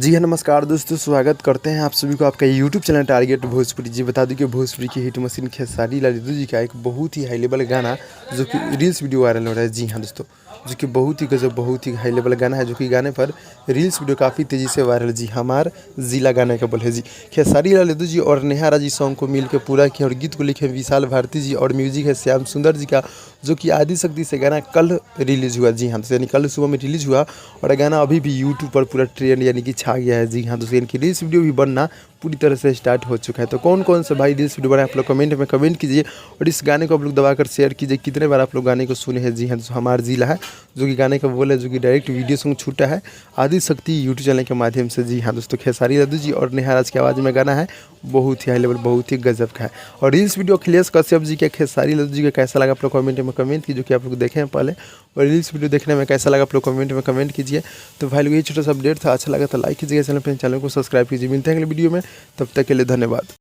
जी हाँ, नमस्कार दोस्तों, स्वागत करते हैं आप सभी को आपका यूट्यूब चैनल टारगेट भोजपुरी। जी बता दूं कि भोजपुरी की हिट मशीन खेसारी लाल यादव जी का एक बहुत ही हाई लेवल गाना जो कि रील्स वीडियो वायरल हो रहा है। जी हाँ दोस्तों, जो कि बहुत ही गजब, बहुत ही हाई लेवल गाना है, जो कि गाने पर रील्स वीडियो काफ़ी तेज़ी से वायरल। जी हमार जिला गाने का बोल है। जी खेसारी लाल यादव जी और नेहा राजी सॉन्ग को मिल के पूरा किया और गीत को लिखे विशाल भारती जी और म्यूजिक है श्याम सुंदर जी का, जो कि आदि शक्ति से गाना कल रिलीज़ हुआ। जी हाँ, यानी कल सुबह में रिलीज़ हुआ और गाना अभी भी यूट्यूब पर पूरा ट्रेंड यानी कि छा गया है। जी हाँ दोस्तों, इनकी रील्स वीडियो भी बनना पूरी तरह से स्टार्ट हो चुका है। तो कौन कौन से भाई रील्स वीडियो बनाए आप लोग कमेंट में कमेंट कीजिए और इस गाने को आप लोग दबाकर शेयर कीजिए। कितने बार आप लोग गाने को सुने हैं। जी हाँ दोस्तों, हमार जिला है, जो कि गाने का बोल है, जो कि डायरेक्ट वीडियो सॉन्ग छूटा है आदि शक्ति यूट्यूब चैनल के माध्यम से। जी हाँ दोस्तों, खेसारी यादव जी और नेहा राज की आवाज़ में गाना है, बहुत ही हाई लेवल, बहुत ही गजब का है। और रील्स वीडियो अखिलेश कश्यप जी के खेसारी यादव जी का कैसा लगा आप लोग कमेंट में कमेंट कीजिए, जो कि आप लोग देखे हैं पहले। और रील्स वीडियो देखने में कैसा लगा आप लोग कमेंट में कमेंट कीजिए। तो भाई लोग ये छोटा सा अपडेट था, अच्छा लगा तो लाइक कीजिएगा, चैनल को सब्सक्राइब कीजिए। मिलते हैं अगले वीडियो में, तब तक के लिए धन्यवाद।